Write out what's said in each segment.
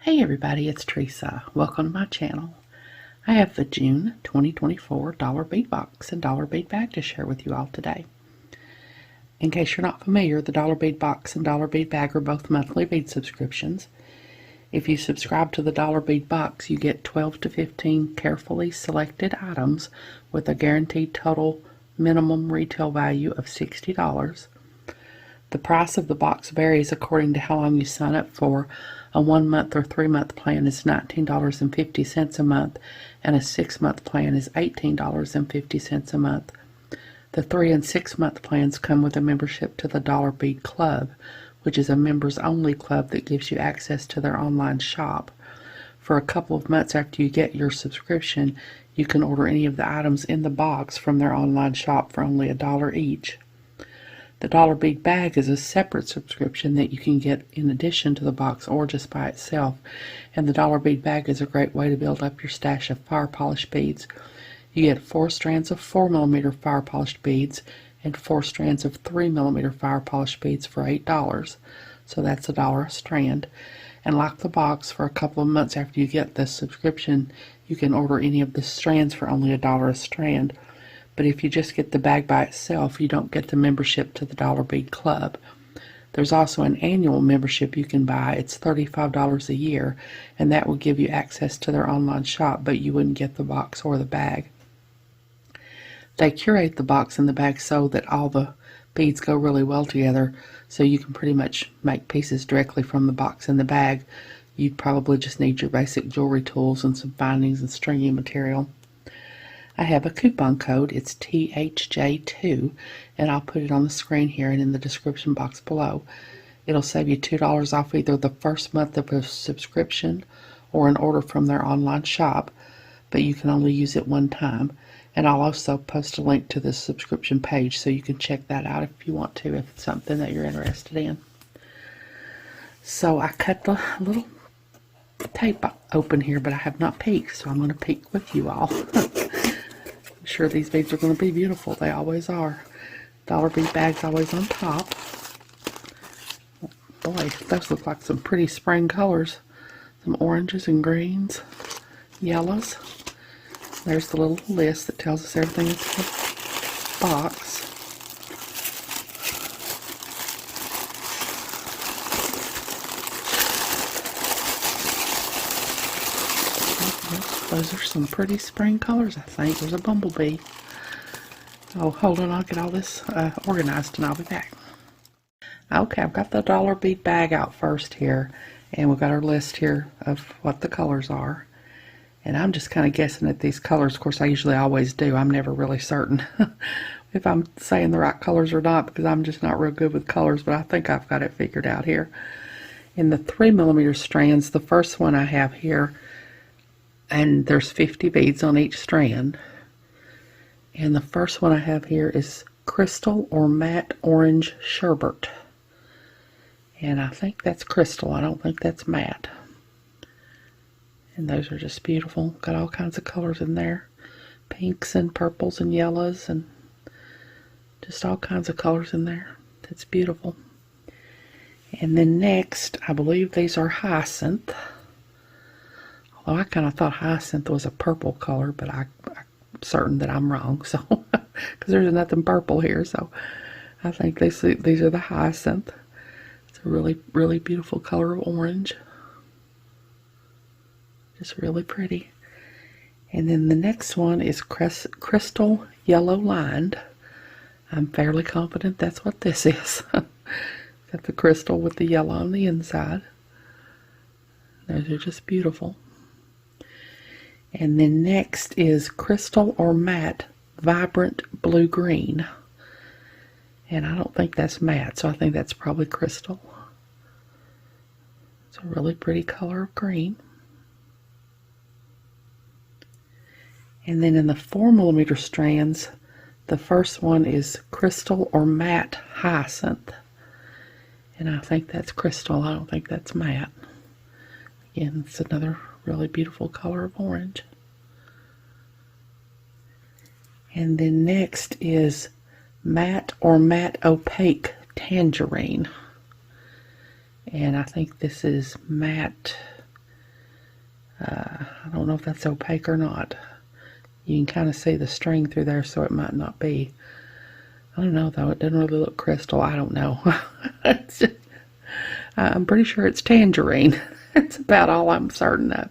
Hey everybody, it's Teresa. Welcome to my channel. I have the June 2024 dollar bead box and dollar bead bag to share with you all today. In case you're not familiar, the dollar bead box and dollar bead bag are both monthly bead subscriptions. If you subscribe to the dollar bead box, you get 12 to 15 carefully selected items with a guaranteed total minimum retail value of $60. The price of the box varies according to how long you sign up for. A 1 month or 3 month plan is $19.50 a month, and a 6 month plan is $18.50 a month. The 3 and 6 month plans come with a membership to the Dollar Bead Club, which is a members only club that gives you access to their online shop. For a couple of months after you get your subscription, you can order any of the items in the box from their online shop for only $1 each. The dollar bead bag is a separate subscription that you can get in addition to the box or just by itself, and the dollar bead bag is a great way to build up your stash of fire polished beads. You get 4 strands of 4mm fire polished beads and 4 strands of 3mm fire polished beads for $8, so that's $1 a strand. And like the box, for a couple of months after you get this subscription, you can order any of the strands for only $1 a strand. But if you just get the bag by itself, you don't get the membership to the Dollar Bead Club. There's also an annual membership you can buy. It's $35 a year, and that will give you access to their online shop, but you wouldn't get the box or the bag. They curate the box and the bag so that all the beads go really well together, so you can pretty much make pieces directly from the box and the bag. You'd probably just need your basic jewelry tools and some bindings and stringing material. I have a coupon code. It's THJ2, and I'll put it on the screen here and in the description box below. It'll save you $2 off either the first month of a subscription or an order from their online shop, but you can only use it one time. And I'll also post a link to the subscription page so you can check that out if you want to, if it's something that you're interested in. So I cut the little tape open here, but I have not peeked, so I'm going to peek with you all. Sure, these beads are going to be beautiful. They always are. Dollar bead bag's always on top. Boy, those look like some pretty spring colors. Some oranges and greens, yellows. There's the little list that tells us everything that's in the box. Those are some pretty spring colors, I think. There's a bumblebee. Oh, hold on, I'll get all this organized and I'll be back. Okay, I've got the dollar bead bag out first here, and we've got our list here of what the colors are. And I'm just kind of guessing at these colors. Of course, I usually always do. I'm never really certain if I'm saying the right colors or not, because I'm just not real good with colors, but I think I've got it figured out here. In the 3mm strands, the first one I have here, and there's 50 beads on each strand. And the first one I have here is Crystal or Matte Orange Sherbet. And I think that's crystal. I don't think that's matte. And those are just beautiful. Got all kinds of colors in there. Pinks and purples and yellows and just all kinds of colors in there. That's beautiful. And then next, I believe these are Hyacinth. Although I kind of thought Hyacinth was a purple color, but I'm certain that I'm wrong. So, because there's nothing purple here, so I think these are the Hyacinth. It's a really, really beautiful color of orange. Just really pretty. And then the next one is Crystal Yellow Lined. I'm fairly confident that's what this is. Got the crystal with the yellow on the inside. Those are just beautiful. And then next is Crystal or Matte Vibrant Blue Green. And I don't think that's matte, so I think that's probably crystal. It's a really pretty color of green. And then in the 4mm strands, the first one is Crystal or Matte Hyacinth. And I think that's crystal. I don't think that's matte. Again, it's another really beautiful color of orange. And then next is Matte or Matte Opaque Tangerine. And I think this is matte I don't know if that's opaque or not. You can kind of see the string through there, so it might not be. I don't know though, it doesn't really look crystal. I don't know. I'm pretty sure it's tangerine. It's about all I'm certain of.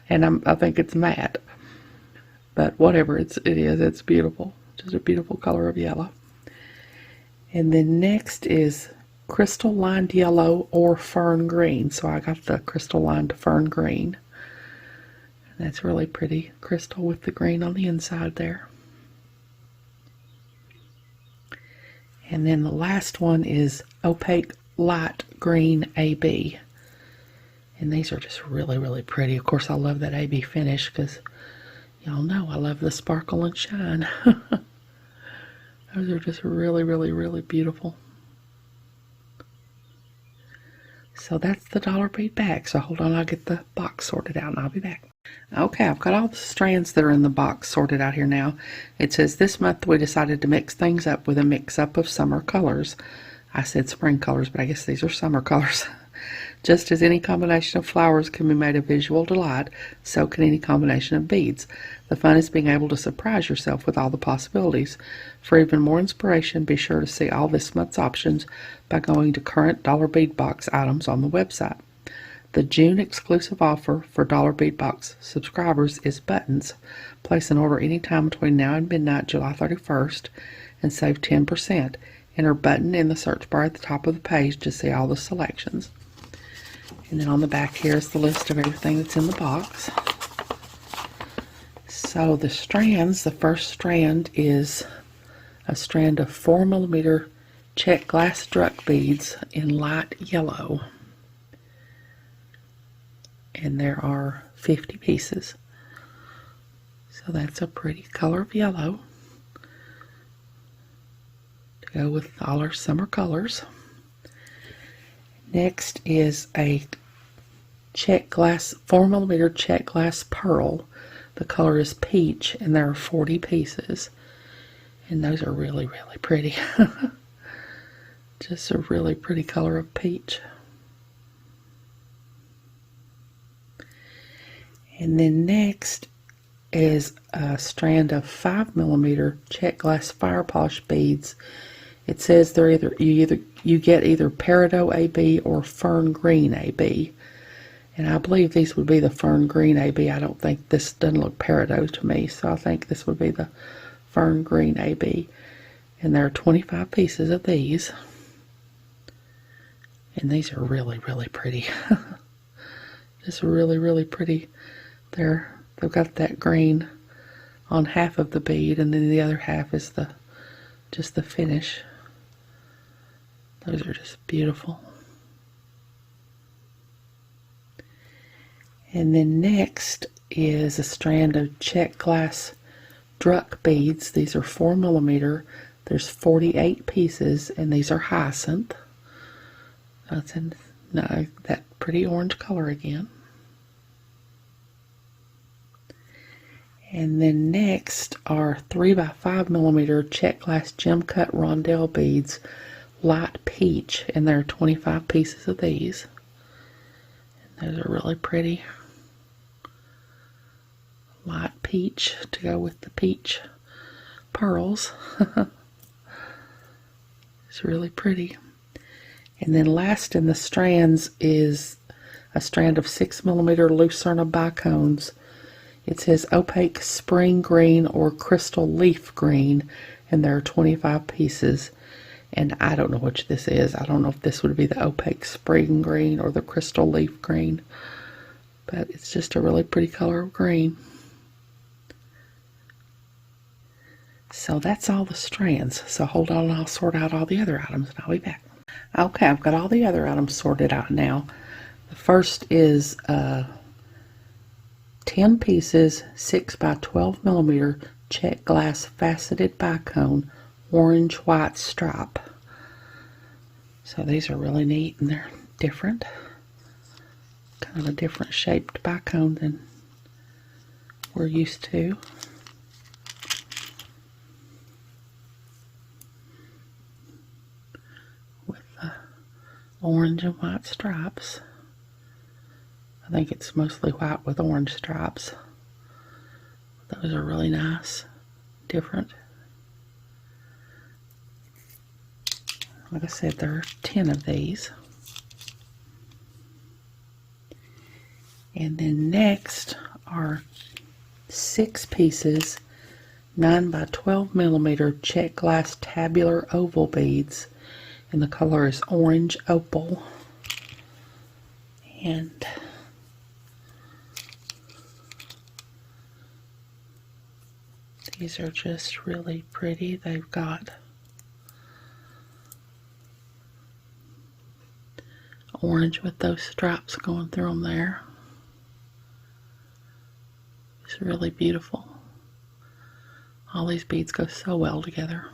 And I think it's matte. But whatever it is, it's beautiful. Just a beautiful color of yellow. And then next is crystal lined yellow or fern green. So I got the crystal lined fern green. And that's really pretty crystal with the green on the inside there. And then the last one is opaque light green AB. And these are just really, really pretty. Of course, I love that AB finish because y'all know I love the sparkle and shine. Those are just really, really, really beautiful. So that's the dollar bead bag. So hold on, I'll get the box sorted out and I'll be back. Okay, I've got all the strands that are in the box sorted out here now. It says this month we decided to mix things up with a mix-up of summer colors. I said spring colors, but I guess these are summer colors. Just as any combination of flowers can be made a visual delight, so can any combination of beads. The fun is being able to surprise yourself with all the possibilities. For even more inspiration, be sure to see all this month's options by going to current Dollar Bead Box items on the website. The June exclusive offer for Dollar Bead Box subscribers is buttons. Place an order anytime between now and midnight, July 31st, and save 10%. Enter button in the search bar at the top of the page to see all the selections. And then on the back here is the list of everything that's in the box. So the strands, the first strand is a strand of 4mm check glass struck beads in light yellow. And there are 50 pieces. So that's a pretty color of yellow to go with all our summer colors. Next is a check glass, 4mm check glass pearl. The color is peach and there are 40 pieces. And those are really, really pretty. Just a really pretty color of peach. And then next is a strand of 5mm check glass fire polish beads. It says they're you get either peridot AB or fern green AB. And I believe these would be the fern green AB. I don't think this doesn't look peridot to me, so I think this would be the fern green AB. And there are 25 pieces of these. And these are really, really pretty. Just really, really pretty. They've got that green on half of the bead, and then the other half is just the finish. Those are just beautiful. And then next is a strand of check glass druck beads. These are 4mm. There's 48 pieces, and these are hyacinth. That's in that pretty orange color again. And then next are 3x5mm check glass gem cut rondelle beads, light peach, and there are 25 pieces of these. And those are really pretty. Light peach to go with the peach pearls. It's really pretty. And then last in the strands is a strand of 6mm Lucerna bicones. It says opaque spring green or crystal leaf green, and there are 25 pieces. And I don't know which this is. I don't know if this would be the opaque spring green or the crystal leaf green. But it's just a really pretty color of green. So that's all the strands. So hold on and I'll sort out all the other items and I'll be back. Okay, I've got all the other items sorted out now. The first is 10 pieces 6x12mm check glass faceted bicone orange white stripe. So these are really neat and they're different. Kind of a different shaped bicone than we're used to. With the orange and white stripes. I think it's mostly white with orange stripes. Those are really nice, different. Like I said, there are 10 of these. And then next are 6 pieces 9 by 12 millimeter check glass tabular oval beads, and the color is orange opal. And these are just really pretty. They've got orange with those stripes going through them there. It's really beautiful. All these beads go so well together.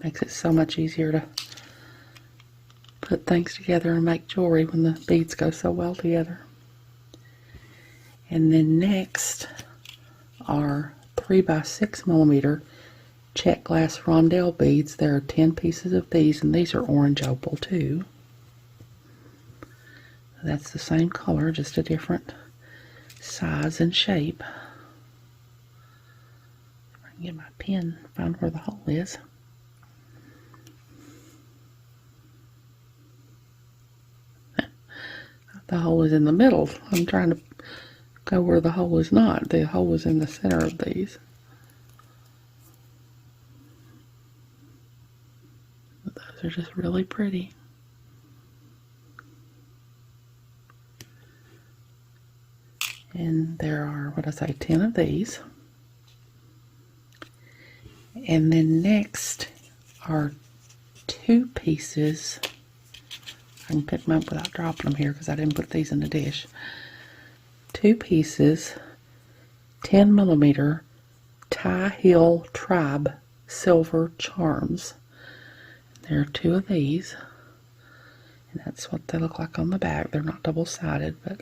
Makes it so much easier to put things together and make jewelry when the beads go so well together. And then next are 3 by 6 millimeter check glass rondelle beads. There are 10 pieces of these, and these are orange opal too. That's the same color, just a different size and shape. If I can get my pen, find where the hole is. The hole is in the middle. I'm trying to go where the hole is not. The hole is in the center of these. Those are just really pretty. And there are, 10 of these. And then next are 2 pieces. I can pick them up without dropping them here because I didn't put these in the dish. 2 pieces, 10 millimeter Tie Hill Tribe silver charms. There are 2 of these, and that's what they look like on the back. They're not double-sided, but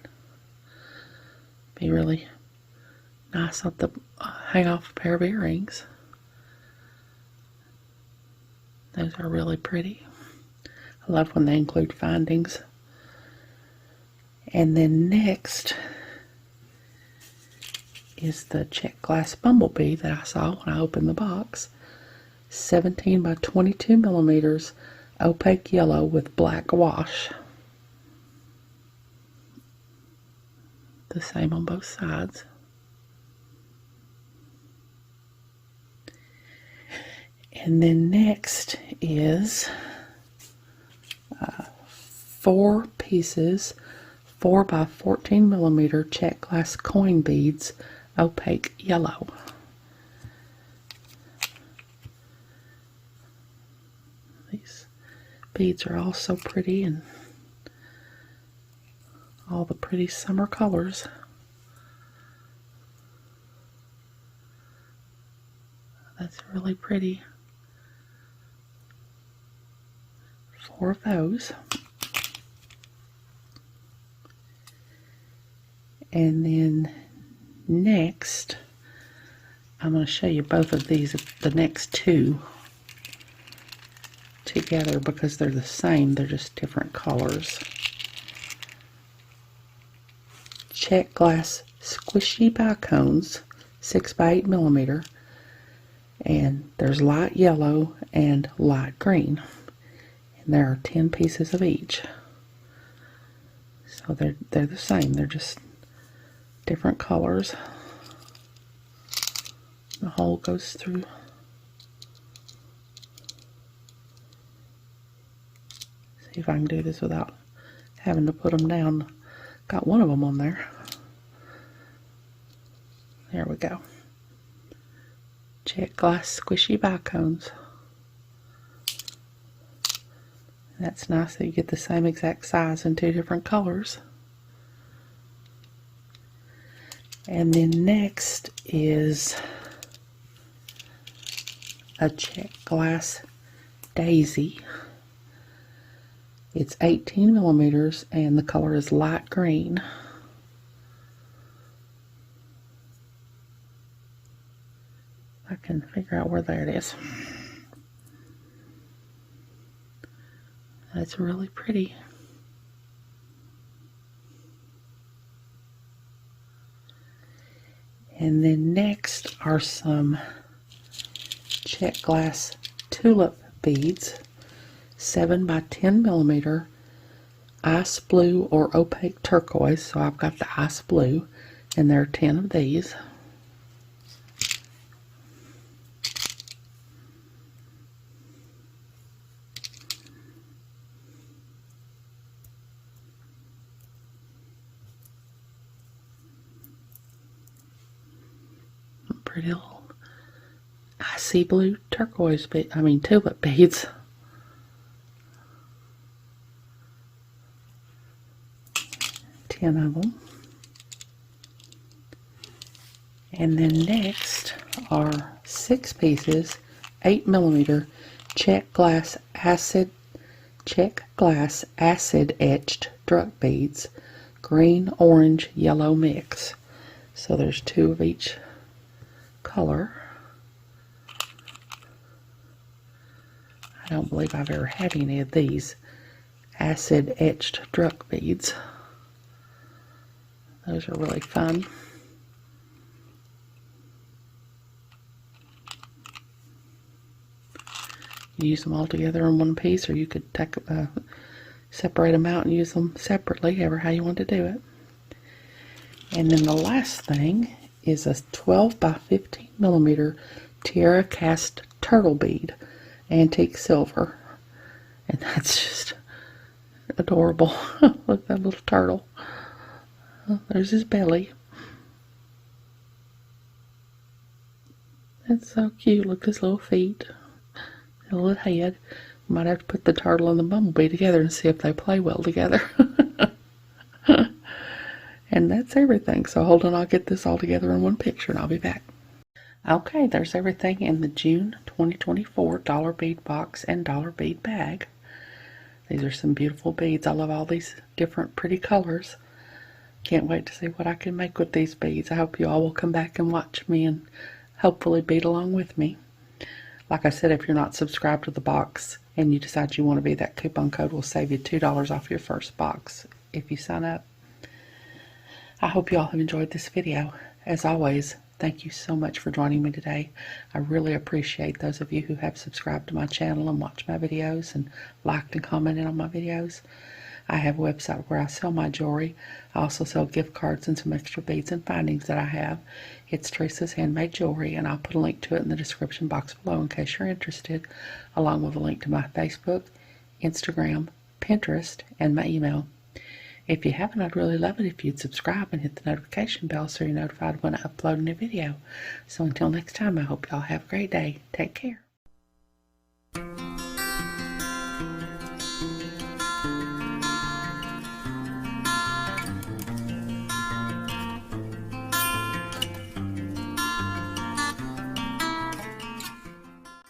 be really nice to hang off a pair of earrings. Those are really pretty. I love when they include findings. And then next is the check glass bumblebee that I saw when I opened the box. 17 by 22 millimeters opaque yellow with black wash. The same on both sides. And then next is 4 pieces 4 by 14 millimeter check glass coin beads, opaque yellow. These beads are all so pretty, and all the pretty summer colors. That's really pretty. 4 of those. And then next, I'm going to show you both of these, the next 2 together, because they're the same, they're just different colors. Check glass squishy bicones, 6 by 8 millimeter, and there's light yellow and light green, and there are 10 pieces of each. So they're the same, they're just different colors. The hole goes through. See if I can do this without having to put them down. Got one of them on there. There we go. Check glass squishy bicones. That's nice that you get the same exact size in 2 different colors. And then next is a check glass daisy. It's 18 millimeters and the color is light green. I can figure out where there it is. That's really pretty. And then next are some check glass tulip beads, 7 by 10 millimeter, ice blue or opaque turquoise. So I've got the ice blue, and there are 10 of these. Pretty little icy blue turquoise tulip beads. Ten of them. And then next are 6 pieces, 8 millimeter check glass acid etched druk beads, green, orange, yellow mix. So there's 2 of each color. I don't believe I've ever had any of these acid etched druk beads. Those are really fun. You use them all together in one piece, or you could separate them out and use them separately, however how you want to do it. And then the last thing is a 12 by 15 millimeter tiara cast turtle bead, antique silver. And that's just adorable. Look at that little turtle. There's his belly. That's so cute. Look at his little feet. A little head. Might have to put the turtle and the bumblebee together and see if they play well together. And that's everything. So hold on, I'll get this all together in one picture and I'll be back. Okay, there's everything in the June 2024 dollar bead box and dollar bead bag. These are some beautiful beads. I love all these different pretty colors. Can't wait to see what I can make with these beads. I hope you all will come back and watch me and hopefully bead along with me. Like I said, if you're not subscribed to the box and you decide you want to be, that coupon code will save you $2 off your first box if you sign up. I hope you all have enjoyed this video. As always, thank you so much for joining me today. I really appreciate those of you who have subscribed to my channel and watched my videos and liked and commented on my videos. I have a website where I sell my jewelry. I also sell gift cards and some extra beads and findings that I have. It's Teresa's Handmade Jewelry, and I'll put a link to it in the description box below in case you're interested, along with a link to my Facebook, Instagram, Pinterest, and my email. If you haven't, I'd really love it if you'd subscribe and hit the notification bell so you're notified when I upload a new video. So until next time, I hope y'all have a great day. Take care.